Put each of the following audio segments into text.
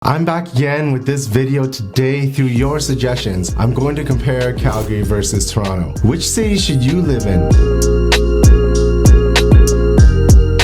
I'm back again with this video today. Through your suggestions, I'm going to compare Calgary versus Toronto. Which city should you live in?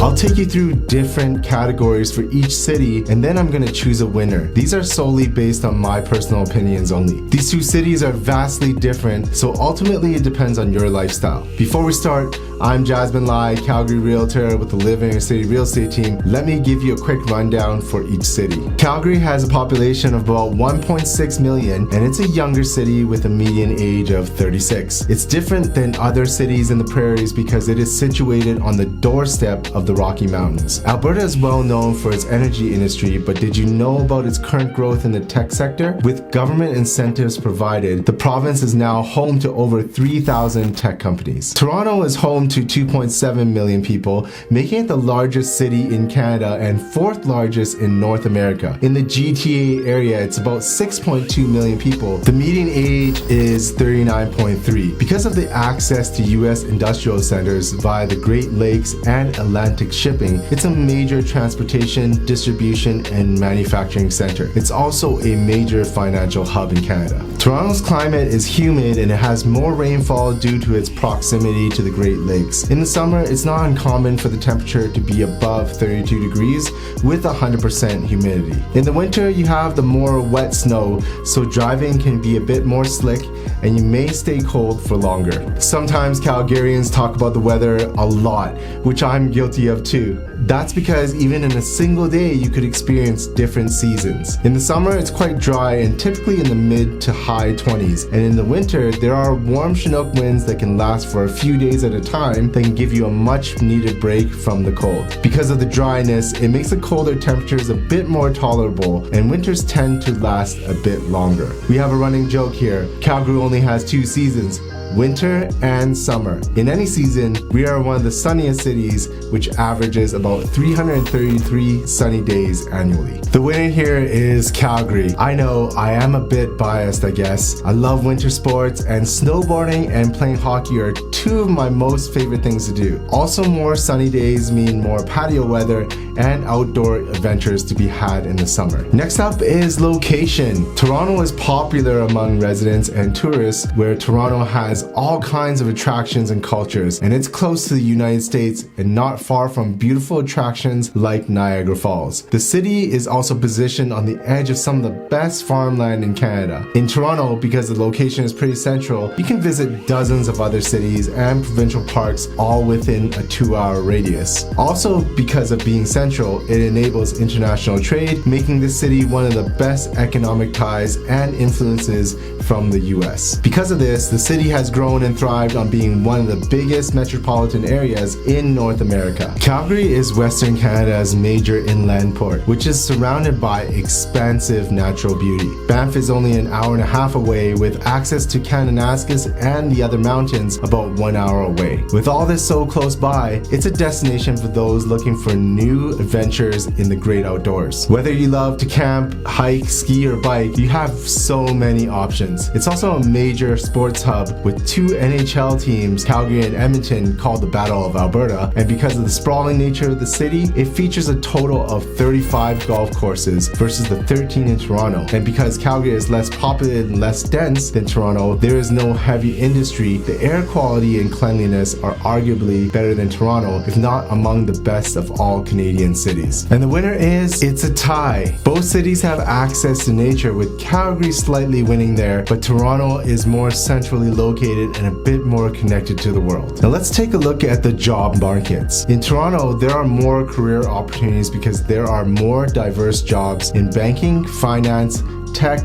I'll take you through different categories for each city, and then I'm going to choose a winner. These are solely based on my personal opinions only. These two cities are vastly different, so ultimately it depends on your lifestyle. Before we start, I'm Jasmine Lai, Calgary Realtor with the LiveInnerCity Real Estate Team. Let me give you a quick rundown for each city. Calgary has a population of about 1.6 million, and it's a younger city with a median age of 36. It's different than other cities in the prairies because it is situated on the doorstep of the Rocky Mountains. Alberta is well known for its energy industry, but did you know about its current growth in the tech sector? With government incentives provided, the province is now home to over 3,000 tech companies. Toronto is home to 2.7 million people, making it the largest city in Canada and fourth largest in North America. In the GTA area, it's about 6.2 million people. The median age is 39.3. Because of the access to US industrial centers via the Great Lakes and Atlantic shipping, it's a major transportation, distribution, and manufacturing center. It's also a major financial hub in Canada. Toronto's climate is humid and it has more rainfall due to its proximity to the Great Lakes. In the summer, it's not uncommon for the temperature to be above 32 degrees with 100% humidity. In the winter, you have the more wet snow, so driving can be a bit more slick and you may stay cold for longer. Sometimes Calgarians talk about the weather a lot, which I'm guilty of too. That's because even in a single day, you could experience different seasons. In the summer, it's quite dry and typically in the mid to high 20s. And in the winter, there are warm Chinook winds that can last for a few days at a time that can give you a much needed break from the cold. Because of the dryness, it makes the colder temperatures a bit more tolerable and winters tend to last a bit longer. We have a running joke here. Calgary only has two seasons, winter and summer. In any season, we are one of the sunniest cities, which averages about 333 sunny days annually. The winner here is Calgary. I know I am a bit biased, I guess. I love winter sports, and snowboarding and playing hockey are two of my most favorite things to do. Also, more sunny days mean more patio weather and outdoor adventures to be had in the summer. Next up is location. Toronto is popular among residents and tourists, where Toronto has all kinds of attractions and cultures, and it's close to the United States and not far from beautiful attractions like Niagara Falls. The city is also positioned on the edge of some of the best farmland in Canada. In Toronto, because the location is pretty central, you can visit dozens of other cities and provincial parks all within a 2-hour radius. Also, because of being central, it enables international trade, making the city one of the best economic ties and influences from the US. Because of this, the city has grown and thrived on being one of the biggest metropolitan areas in North America. Calgary is Western Canada's major inland port, which is surrounded by expansive natural beauty. Banff is only an hour and a half away, with access to Kananaskis and the other mountains about 1 hour away. With all this so close by, it's a destination for those looking for new adventures in the great outdoors. Whether you love to camp, hike, ski, or bike, you have so many options. It's also a major sports hub with two NHL teams, Calgary and Edmonton, called the Battle of Alberta, and because of the sprawling nature of the city, it features a total of 35 golf courses versus the 13 in Toronto. And because Calgary is less populated and less dense than Toronto, there is no heavy industry. The air quality and cleanliness are arguably better than Toronto, if not among the best of all Canadian cities. And the winner is, it's a tie. Both cities have access to nature, with Calgary slightly winning there, but Toronto is more centrally located and a bit more connected to the world. Now let's take a look at the job markets. In Toronto, there are more career opportunities because there are more diverse jobs in banking, finance, tech,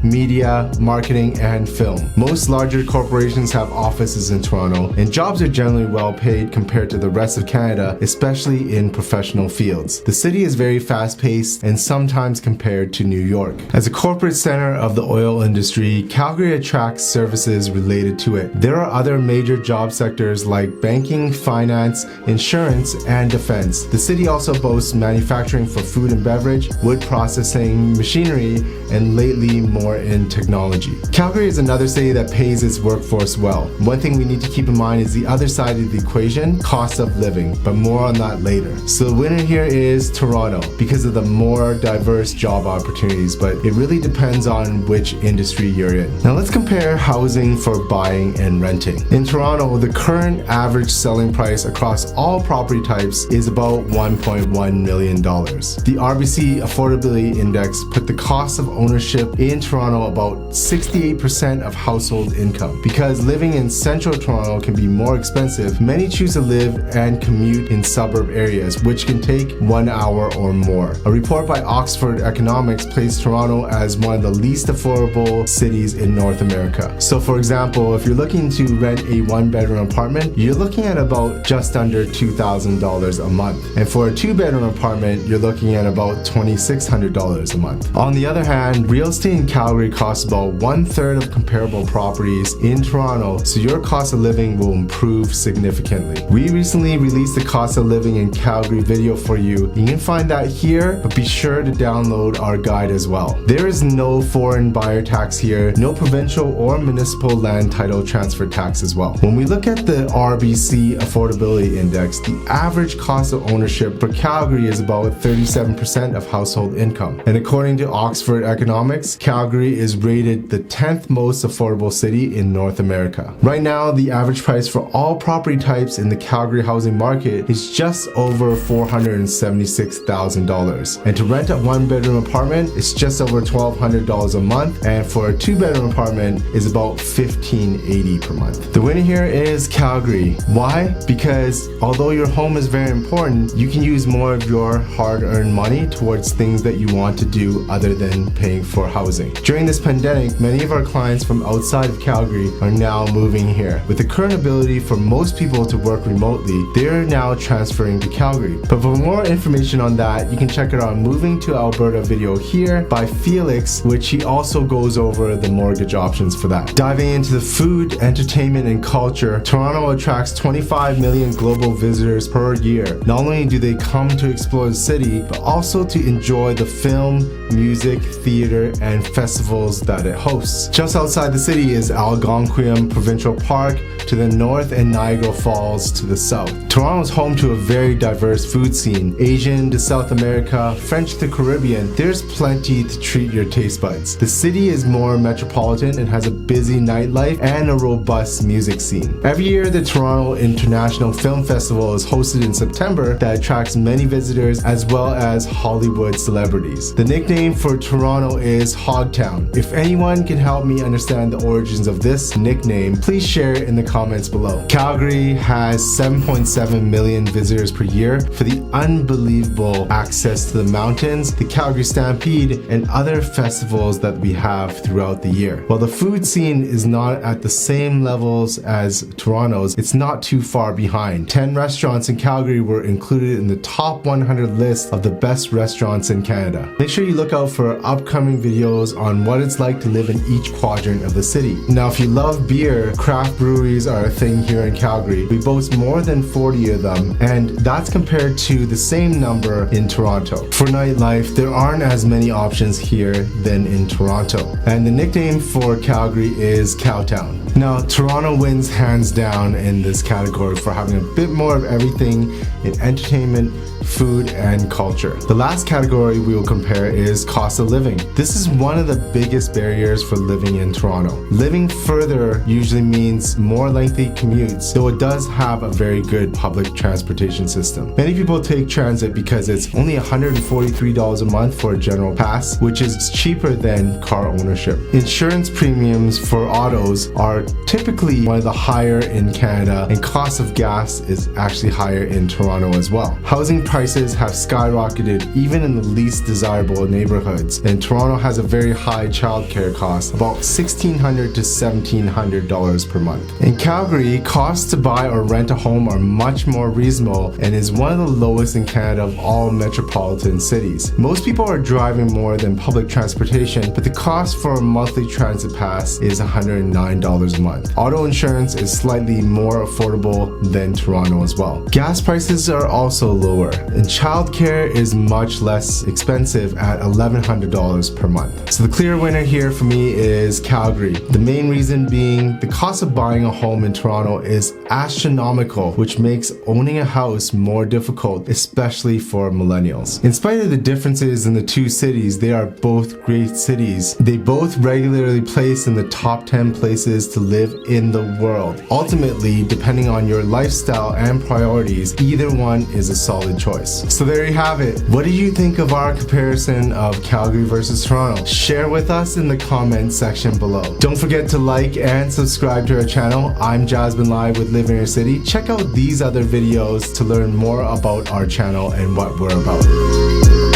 media, marketing, and film. Most larger corporations have offices in Toronto, and jobs are generally well paid compared to the rest of Canada, especially in professional fields. The city is very fast-paced and sometimes compared to New York. As a corporate center of the oil industry, Calgary attracts services related to it. There are other major job sectors like banking, finance, insurance, and defense. The city also boasts manufacturing for food and beverage, wood processing, machinery, and lately more more in technology. Calgary is another city that pays its workforce well. One thing we need to keep in mind is the other side of the equation, cost of living, but more on that later. So the winner here is Toronto because of the more diverse job opportunities, but it really depends on which industry you're in. Now let's compare housing for buying and renting. In Toronto, the current average selling price across all property types is about $1.1 million. The RBC Affordability Index put the cost of ownership in Toronto about 68% of household income. Because living in central Toronto can be more expensive, many choose to live and commute in suburb areas, which can take 1 hour or more. A report by Oxford Economics placed Toronto as one of the least affordable cities in North America. So for example, if you're looking to rent a one-bedroom apartment, you're looking at about just under $2,000 a month. And for a two-bedroom apartment, you're looking at about $2,600 a month. On the other hand, real estate in Calgary costs about 1/3 of comparable properties in Toronto, so your cost of living will improve significantly. We recently released the cost of living in Calgary video for you. You can find that here, but be sure to download our guide as well. There is no foreign buyer tax here, no provincial or municipal land title transfer tax as well. When we look at the RBC Affordability Index, the average cost of ownership for Calgary is about 37% of household income. And according to Oxford Economics, Calgary is rated the 10th most affordable city in North America. Right now, the average price for all property types in the Calgary housing market is just over $476,000. And to rent a one-bedroom apartment is just over $1,200 a month, and for a two-bedroom apartment is about $1,580 per month. The winner here is Calgary. Why? Because although your home is very important, you can use more of your hard-earned money towards things that you want to do other than paying for housing. During this pandemic, many of our clients from outside of Calgary are now moving here. With the current ability for most people to work remotely, they're now transferring to Calgary. But for more information on that, you can check out our Moving to Alberta video here by Felix, which he also goes over the mortgage options for that. Diving into the food, entertainment, and culture, Toronto attracts 25 million global visitors per year. Not only do they come to explore the city, but also to enjoy the film, music, theater, and festivals that it hosts. Just outside the city is Algonquin Provincial Park to the north and Niagara Falls to the south. Toronto is home to a very diverse food scene. Asian to South America, French to Caribbean, there's plenty to treat your taste buds. The city is more metropolitan and has a busy nightlife and a robust music scene. Every year, the Toronto International Film Festival is hosted in September that attracts many visitors as well as Hollywood celebrities. The nickname for Toronto is Hogtown. If anyone can help me understand the origins of this nickname, please share it in the comments below. Calgary has 7.7 million visitors per year for the unbelievable access to the mountains, the Calgary Stampede, and other festivals that we have throughout the year. While the food scene is not at the same levels as Toronto's, it's not too far behind. 10 restaurants in Calgary were included in the top 100 list of the best restaurants in Canada. Make sure you look out for upcoming videos on what it's like to live in each quadrant of the city. Now, if you love beer, craft breweries are a thing here in Calgary. We boast more than 40 of them, and that's compared to the same number in Toronto. For nightlife, there aren't as many options here than in Toronto, and the nickname for Calgary is Cowtown. Now, Toronto wins hands down in this category for having a bit more of everything in entertainment, food, and culture. The last category we will compare is cost of living. This is one of the biggest barriers for living in Toronto. Living further usually means more lengthy commutes, though it does have a very good public transportation system. Many people take transit because it's only $143 a month for a general pass, which is cheaper than car ownership. Insurance premiums for autos are typically one of the higher in Canada, and cost of gas is actually higher in Toronto as well. Housing prices have skyrocketed even in the least desirable neighborhoods, and Toronto has a very high childcare cost, about $1,600 to $1,700 per month. In Calgary, costs to buy or rent a home are much more reasonable and is one of the lowest in Canada of all metropolitan cities. Most people are driving more than public transportation, but the cost for a monthly transit pass is $109 a month. Auto insurance is slightly more affordable than Toronto as well. Gas prices are also lower. and childcare is much less expensive at $1,100 per month. So the clear winner here for me is Calgary. The main reason being the cost of buying a home in Toronto is astronomical, which makes owning a house more difficult, especially for millennials. In spite of the differences in the two cities, they are both great cities. They both regularly place in the top 10 places to live in the world. Ultimately, depending on your lifestyle and priorities, either one is a solid choice. So there you have it. What do you think of our comparison of Calgary versus Toronto? Share with us in the comments section below. Don't forget to like and subscribe to our channel. I'm Jasmine Live with LiveInnerCity. Check out these other videos to learn more about our channel and what we're about.